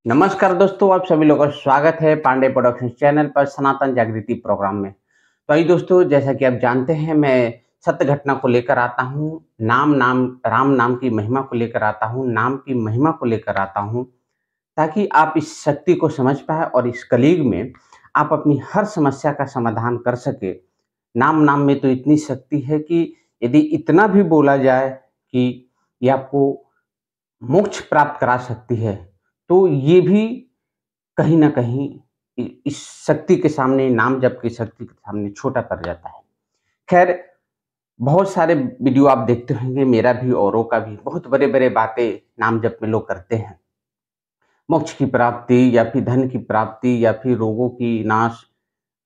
नमस्कार दोस्तों, आप सभी लोगों का स्वागत है पांडे प्रोडक्शन चैनल पर सनातन जागृति प्रोग्राम में। तो आइए दोस्तों, जैसा कि आप जानते हैं, मैं सत्य घटना को लेकर आता हूँ, राम नाम की महिमा को लेकर आता हूँ, नाम की महिमा को लेकर आता हूँ, ताकि आप इस शक्ति को समझ पाएँ और इस कलयुग में आप अपनी हर समस्या का समाधान कर सके। नाम में तो इतनी शक्ति है कि यदि इतना भी बोला जाए कि ये आपको मोक्ष प्राप्त करा सकती है, तो ये भी कहीं न कहीं इस शक्ति के सामने, नाम जप की शक्ति के सामने छोटा पड़ जाता है। ख़ैर, बहुत सारे वीडियो आप देखते होंगे, मेरा भी औरों का भी, बहुत बड़े-बड़े बातें नाम जप में लोग करते हैं। मोक्ष की प्राप्ति या फिर धन की प्राप्ति या फिर रोगों की नाश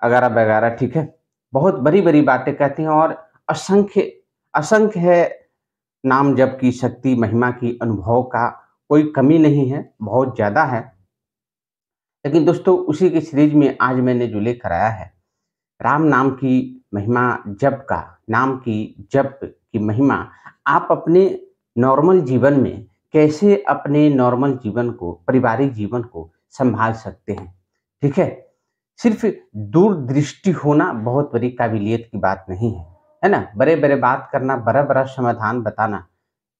वगैरह-वगैरह, ठीक है? बहुत बड़ी-बड़ी बातें कहते हैं और असंख्य असंख्य है नाम जप की शक्ति, महिमा की अनुभव का कोई कमी नहीं है, बहुत ज़्यादा है। लेकिन दोस्तों, उसी की सीरीज में आज मैंने जो लेकर आया है, राम नाम की महिमा जप का, नाम की जप की महिमा, आप अपने नॉर्मल जीवन में कैसे अपने नॉर्मल जीवन को, पारिवारिक जीवन को संभाल सकते हैं, ठीक है? सिर्फ दूरदृष्टि होना बहुत बड़ी काबिलियत की बात नहीं है ना? बड़े-बड़े बात करना, बड़ा-बड़ा समाधान बताना,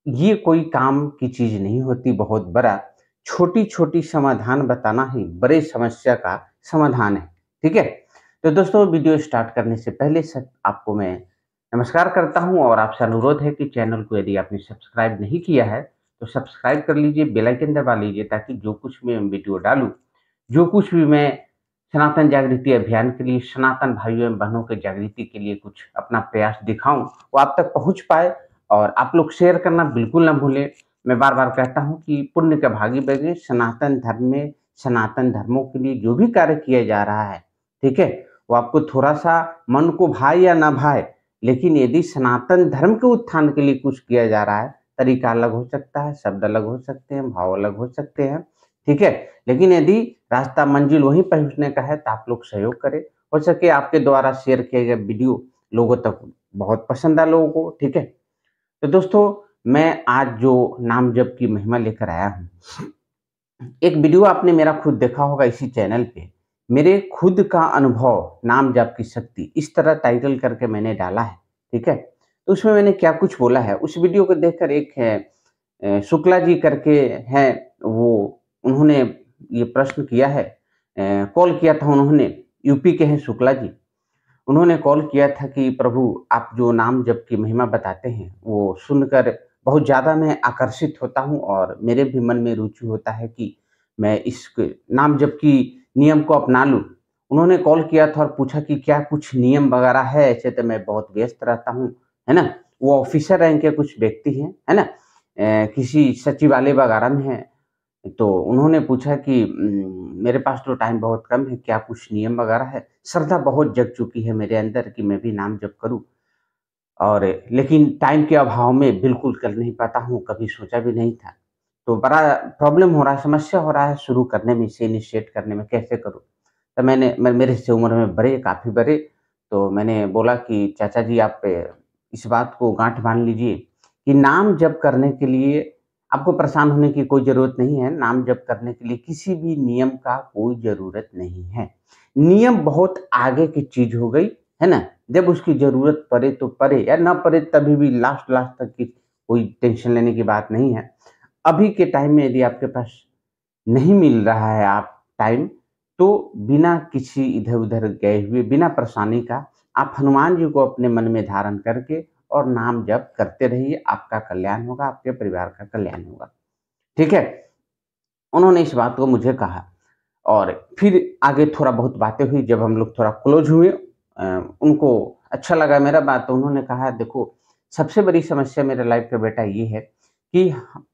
ये कोई काम की चीज़ नहीं होती बहुत बड़ा, छोटी-छोटी समाधान बताना ही बड़े समस्या का समाधान है, ठीक है? तो दोस्तों, वीडियो स्टार्ट करने से पहले आपको मैं नमस्कार करता हूँ और आपसे अनुरोध है कि चैनल को यदि आपने सब्सक्राइब नहीं किया है, तो सब्सक्राइब कर लीजिए, बेल आइकन दबा लीजिए, ताकि जो कुछ मैं वीडियो डालूँ, जो कुछ भी मैं सनातन जागृति अभियान के लिए, सनातन भाइयों एवं बहनों के जागृति के लिए कुछ अपना प्रयास दिखाऊँ, वो आप तक पहुँच पाए। और आप लोग शेयर करना बिल्कुल ना भूलें। मैं बार-बार कहता हूँ कि पुण्य का भागी बने, सनातन धर्म में, सनातन धर्मों के लिए जो भी कार्य किया जा रहा है, ठीक है? वो आपको थोड़ा-सा मन को भाए या ना भाए, लेकिन यदि सनातन धर्म के उत्थान के लिए कुछ किया जा रहा है, तरीका अलग हो सकता है, शब्द अलग हो सकते हैं, भाव अलग हो सकते हैं, ठीक है? लेकिन यदि रास्ता मंजिल वहीं पहुँचने का है, तो आप लोग सहयोग करें। हो सके आपके द्वारा शेयर किए गए वीडियो लोगों तक बहुत पसंद आए लोगों को, ठीक है? तो दोस्तों, मैं आज जो नाम जप की महिमा लेकर आया हूँ, एक वीडियो आपने मेरा खुद देखा होगा इसी चैनल पे। मेरे खुद का अनुभव, नाम जप की शक्ति, इस तरह टाइटल करके मैंने डाला है, ठीक है? तो उसमें मैंने क्या कुछ बोला है, उस वीडियो को देखकर एक है शुक्ला जी करके हैं, वो उन्होंने ये प्रश्न किया है, कॉल किया था उन्होंने, यूपी के हैं शुक्ला जी। उन्होंने कॉल किया था कि प्रभु, आप जो नाम जप की महिमा बताते हैं, वो सुनकर बहुत ज़्यादा मैं आकर्षित होता हूँ और मेरे भी मन में रुचि होता है कि मैं इस नाम जप की नियम को अपना लूँ। उन्होंने कॉल किया था और पूछा कि क्या कुछ नियम वगैरह है? ऐसे तो मैं बहुत व्यस्त रहता हूँ, है ना? वो ऑफिसर रैंक के कुछ व्यक्ति हैं, है ना? किसी सचिवालय वगैरह में हैं। तो उन्होंने पूछा कि मेरे पास तो टाइम बहुत कम है, क्या कुछ नियम वगैरह है? श्रद्धा बहुत जग चुकी है मेरे अंदर कि मैं भी नाम जप करूँ, और लेकिन टाइम के अभाव में बिल्कुल कर नहीं पाता हूँ, कभी सोचा भी नहीं था। तो बड़ा प्रॉब्लम हो रहा है, समस्या हो रहा है शुरू करने में, इसे इनिशिएट करने में, कैसे करूँ? तो मेरे से उम्र में बड़े, काफ़ी बड़े, तो मैंने बोला कि चाचा जी, आप इस बात को गाँठ बाँध लीजिए कि नाम जप करने के लिए आपको परेशान होने की कोई ज़रूरत नहीं है। नाम जप करने के लिए किसी भी नियम का कोई ज़रूरत नहीं है। नियम बहुत आगे की चीज़ हो गई, है ना? जब उसकी ज़रूरत पड़े तो पड़े या ना पड़े, तभी भी लास्ट लास्ट तक की कोई टेंशन लेने की बात नहीं है। अभी के टाइम में यदि आपके पास नहीं मिल रहा है आप टाइम, तो बिना किसी इधर-उधर गए हुए, बिना परेशानी का, आप हनुमान जी को अपने मन में धारण करके और नाम जप करते रहिए, आपका कल्याण होगा, आपके परिवार का कल्याण होगा। ठीक है? उन्होंने इस बात को मुझे कहा और फिर आगे थोड़ा बहुत बातें हुई, जब हम लोग थोड़ा क्लोज़ हुए, उनको अच्छा लगा मेरा बात, तो उन्होंने कहा, देखो, सबसे बड़ी समस्या मेरे लाइफ़ का बेटा ये है कि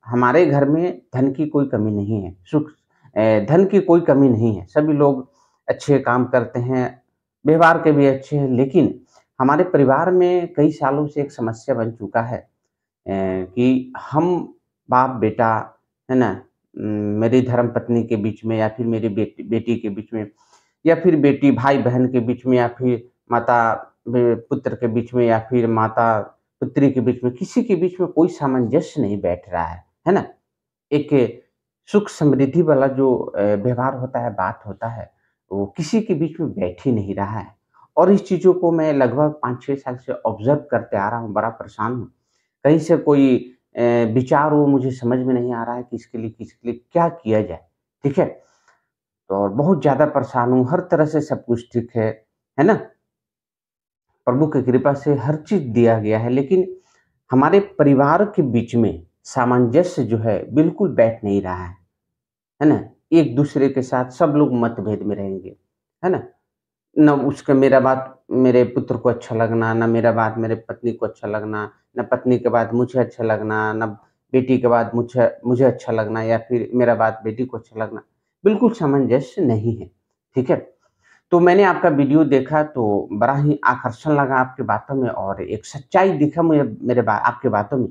हमारे घर में धन की कोई कमी नहीं है, धन की कोई कमी नहीं है, सभी लोग अच्छे काम करते हैं, व्यवहार के भी अच्छे हैं, लेकिन हमारे परिवार में कई सालों से एक समस्या बन चुका है, कि हम बाप-बेटा, है ना? मेरी धर्मपत्नी के बीच में, या फिर मेरी बेटी के बीच में, या फिर बेटी भाई-बहन के बीच में, या फिर माता पुत्र के बीच में, या फिर माता पुत्री के बीच में, किसी के बीच में कोई सामंजस्य नहीं बैठ रहा है ना? एक सुख समृद्धि वाला जो व्यवहार होता है, बात होता है, वो किसी के बीच में बैठ ही नहीं रहा है। और इस चीज़ों को मैं लगभग 5-6 साल से ऑब्ज़र्व करते आ रहा हूँ, बड़ा परेशान हूँ। कहीं से कोई विचार वो मुझे समझ में नहीं आ रहा है कि किसके लिए क्या किया जाए, ठीक है? और बहुत ज़्यादा परेशान हूँ, हर तरह से सब कुछ ठीक है ना? प्रभु की कृपा से हर चीज़ दिया गया है, लेकिन हमारे परिवार के बीच में सामंजस्य जो है, बिल्कुल बैठ नहीं रहा है ना? एक-दूसरे के साथ सब लोग मतभेद में रहेंगे, है ना? ना उसका मेरा बात मेरे पुत्र को अच्छा लगना, ना मेरा बात मेरे पत्नी को अच्छा लगना, ना पत्नी की बात मुझे अच्छा लगना, ना बेटी की बात मुझे मुझे अच्छा लगना या फिर मेरा बात बेटी को अच्छा लगना। बिल्कुल सामंजस्य नहीं है, ठीक है? तो मैंने आपका वीडियो देखा तो बड़ा ही आकर्षण लगा आपकी बातों में और एक सच्चाई दिखा मुझे मेरे आपकी बातों में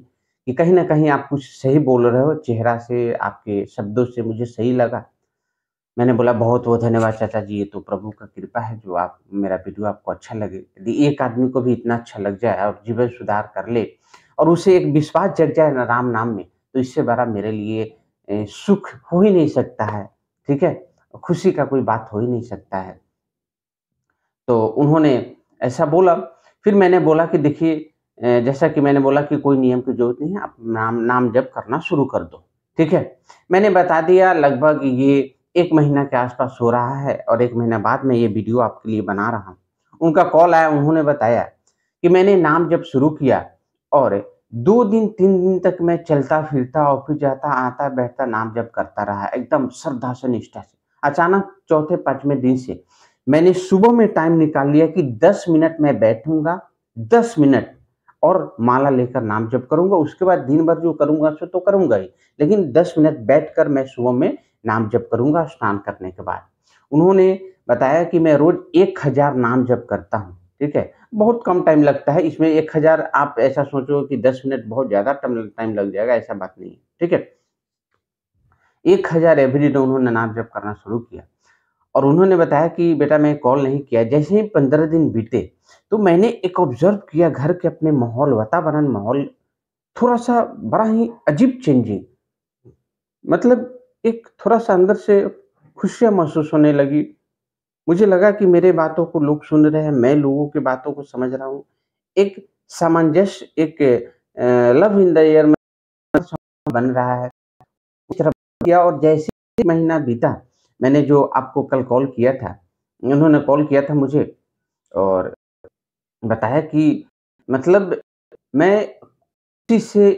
कि कहीं न कहीं आप कुछ सही बोल रहे हो, चेहरा से, आपके शब्दों से मुझे सही लगा। मैंने बोला बहुत-बहुत धन्यवाद चाचा जी, ये तो प्रभु का कृपा है जो आप मेरा वीडियो आपको अच्छा लगे। यदि एक आदमी को भी इतना अच्छा लग जाए और जीवन सुधार कर ले और उसे एक विश्वास जग जाए ना राम नाम में, तो इससे बड़ा मेरे लिए सुख हो ही नहीं सकता है, ठीक है? खुशी का कोई बात हो ही नहीं सकता है। तो उन्होंने ऐसा बोला, फिर मैंने बोला कि देखिए जैसा कि मैंने बोला कि कोई नियम की ज़रूरत नहीं है, आप नाम नाम जप करना शुरू कर दो, ठीक है? मैंने बता दिया लगभग ये 1 महीना के आस-पास हो रहा है और 1 महीना बाद मैं ये वीडियो आपके लिए बना रहा हूँ। उनका कॉल आया, उन्होंने बताया कि मैंने नाम जप शुरू किया और 2 दिन, 3 दिन तक मैं चलता-फिरता, ऑफ़िस जाता, आता, बैठता, नाम जप करता रहा, एकदम श्रद्धा से, निष्ठा से। अचानक चौथे, 5वें दिन से मैंने सुबह में टाइम निकाल लिया कि 10 मिनट मैं बैठूँगा, 10 मिनट और माला लेकर नाम जप करूँगा, उसके बाद दिन भर जो करूँगा सो तो करूँगा ही, लेकिन 10 मिनट बैठकर मैं सुबह में नाम जप करूँगा स्नान करने के बाद। उन्होंने बताया कि मैं रोज़ 1000 नाम जप करता हूँ, ठीक है? बहुत कम टाइम लगता है, इसमें 1000 आप ऐसा सोचो कि 10 मिनट बहुत ज़्यादा टाइम लग जाएगा, ऐसा बात नहीं है, ठीक है? 1000 एवरीडे उन्होंने नाम जप करना शुरू किया। और उन्होंने बताया कि बेटा मैं कॉल नहीं किया। जैसे ही 15 दिन बीते, तो मैंने एक ऑब्ज़र्व किया घर के अपने माहौल, वातावरण माहौल थोड़ा-सा बड़ा ही अजीब चेंजिंग मतलब एक थोड़ा-सा अंदर से खुशियाँ महसूस होने लगी। मुझे लगा कि मेरे बातों को लोग सुन रहे हैं, मैं लोगों की बातों को समझ रहा हूँ। एक सामंजस्य एक लव इन द एयर में बन रहा है। इस तरह किया और जैसे ही महीना बीता, मैंने जो आपको कल कॉल किया था, उन्होंने कॉल किया था मुझे और बताया कि मतलब मैं किसी से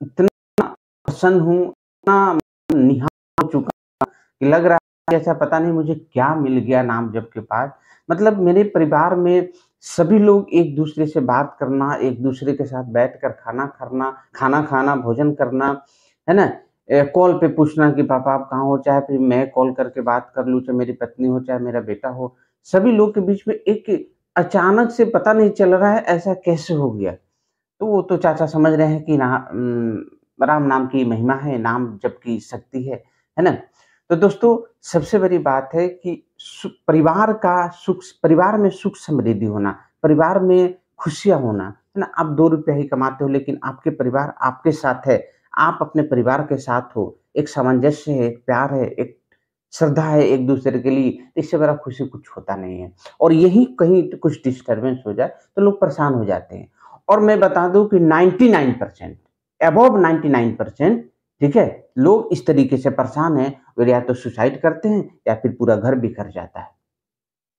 इतना प्रसन्न हूँ, इतना निहाल हो चुका कि लग रहा है जैसा पता नहीं मुझे क्या मिल गया नाम जप के बाद। मतलब मेरे परिवार में सभी लोग एक-दूसरे से बात करना, एक-दूसरे के साथ बैठकर खाना खाना, भोजन करना, है ना? कॉल पे पूछना कि पापा आप कहाँ हो? चाहे फिर मैं कॉल करके बात कर लूँ, चाहे मेरी पत्नी हो, चाहे मेरा बेटा हो। सभी लोग के बीच में एक अचानक से पता नहीं चल रहा है ऐसा कैसे हो गया? तो वो तो चाचा समझ रहे हैं कि राम नाम की महिमा है, नाम जप की शक्ति है ना? तो दोस्तों सबसे बड़ी बात है कि परिवार में सुख समृद्धि होना, परिवार में खुशियाँ होना, है ना? आप 2 रुपया ही कमाते हो लेकिन आपके परिवार आपके साथ है, आप अपने परिवार के साथ हो, एक सामंजस्य है, एक प्यार है, एक श्रद्धा है एक-दूसरे के लिए, इससे बड़ा खुशी कुछ होता नहीं है। और यही कहीं कुछ डिस्टर्बेंस हो जाए, तो लोग परेशान हो जाते हैं। और मैं बता दूँ कि 99% अबव 99% ठीक है? लोग इस तरीके से परेशान हैं, और या तो सुसाइड करते हैं या फिर पूरा घर बिखर जाता है।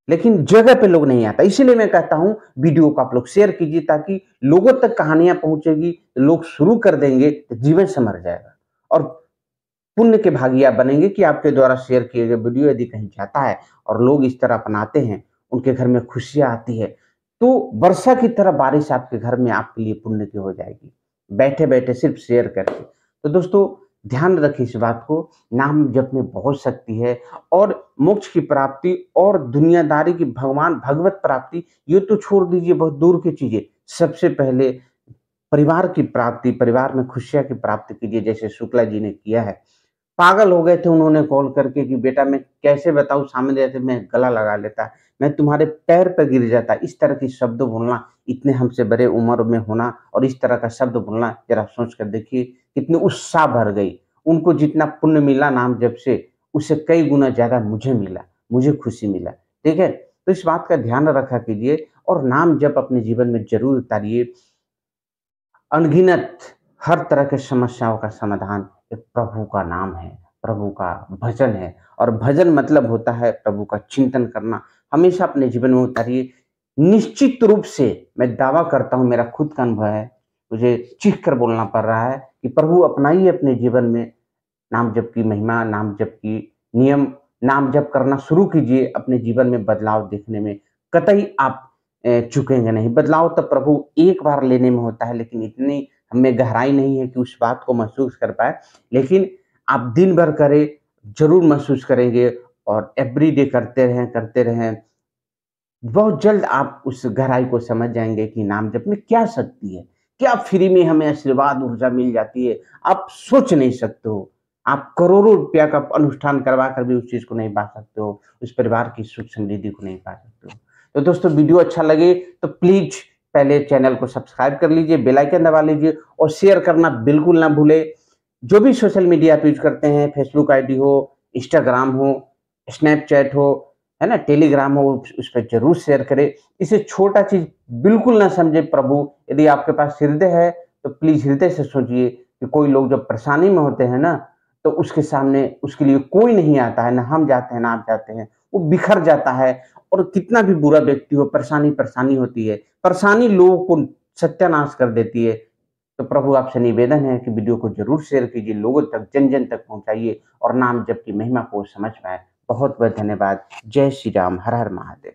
लेकिन जगह पे लोग नहीं आता, इसीलिए मैं कहता हूँ वीडियो को आप लोग शेयर कीजिए ताकि लोगों तक कहानियाँ पहुँचेगी, लोग शुरू कर देंगे तो जीवन संवर जाएगा। और पुण्य के भागी आप बनेंगे कि आपके द्वारा शेयर किए गए वीडियो यदि कहीं जाता है और लोग इस तरह अपनाते हैं, उनके घर में खुशियाँ आती है, तो वर्षा की तरह बारिश आपके घर में आपके लिए पुण्य की हो जाएगी, बैठे-बैठे सिर्फ शेयर करके। तो दोस्तों ध्यान रखिए इस बात को, नाम जप में बहुत शक्ति है और मोक्ष की प्राप्ति और दुनियादारी की भगवत प्राप्ति, ये तो छोड़ दीजिए बहुत दूर की चीज़ें। सबसे पहले परिवार की प्राप्ति, परिवार में खुशियाँ की प्राप्ति कीजिए जैसे शुक्ला जी ने किया है। पागल हो गए थे उन्होंने कॉल करके कि बेटा मैं कैसे बताऊँ सामने रहते मैं गला लगा लेता, मैं तुम्हारे पैर पे गिर जाता। इस तरह के शब्द बोलना, इतने हमसे बड़े उम्र में होना और इस तरह का शब्द बोलना ज़रा सोच कर देखिए कितनी उत्साह भर गई। उनको जितना पुण्य मिला नाम जप से, उससे कई गुना ज़्यादा मुझे मिला, मुझे खुशी मिला। ठीक है? तो इस बात का ध्यान रखा कीजिए और नाम जप अपने जीवन में ज़रूर उतारिए। अनगिनत हर तरह की समस्याओं का समाधान एक प्रभु का नाम है, प्रभु का भजन है और भजन मतलब होता है प्रभु का चिंतन करना। हमेशा अपने जीवन में उतारिए। निश्चित रूप से मैं दावा करता हूँ, मेरा खुद का अनुभव है, मुझे चीख कर बोलना पड़ रहा है कि प्रभु अपनाइए अपने जीवन में नाम जप की महिमा, नाम जप की नियम, नाम जप करना शुरू कीजिए, अपने जीवन में बदलाव देखने में कतई आप चूकेंगे नहीं। बदलाव तो प्रभु एक बार लेने में होता है, लेकिन इतनी हमें गहराई नहीं है कि उस बात को महसूस कर पाएँ। लेकिन आप दिन भर करें, ज़रूर महसूस करेंगे और एवरीडे करते रहें। बहुत जल्द आप उस गहराई को समझ जाएँगे कि नाम जप में क्या शक्ति है, क्या फ्री में हमें आशीर्वाद, ऊर्जा मिल जाती है, आप सोच नहीं सकते हो। आप करोड़ों रुपया का अनुष्ठान करवा कर भी उस चीज़ को नहीं पा सकते हो, उस परिवार की सुख समृद्धि को नहीं पा सकते हो। तो दोस्तों वीडियो अच्छा लगे तो प्लीज़ पहले चैनल को सब्सक्राइब कर लीजिए, बेल आइकन दबा लीजिए और शेयर करना बिल्कुल ना भूलें। जो भी सोशल मीडिया आप यूज़ करते हैं, फेसबुक आईडी हो, इंस्टाग्राम हो, स्नैपचैट हो, है ना, टेलीग्राम हो, उस पे ज़रूर शेयर करें। इसे छोटा चीज़ बिल्कुल ना समझे प्रभु। यदि आपके पास हृदय है, तो प्लीज़ हृदय से सोचिए कि कोई लोग जब परेशानी में होते हैं ना, तो उसके सामने उसके लिए कोई नहीं आता है, ना हम जाते हैं, ना आप जाते हैं। वो बिखर जाता है और कितना भी बुरा व्यक्ति हो, परेशानी होती है। परेशानी लोगों को सत्यानाश कर देती है। तो प्रभु आपसे निवेदन है कि वीडियो को ज़रूर शेयर कीजिए, लोगों तक, जन-जन तक पहुँचाइए और नाम जप की महिमा को समझ पाएँ। बहुत-बहुत धन्यवाद। जय श्री राम। हर हर महादेव।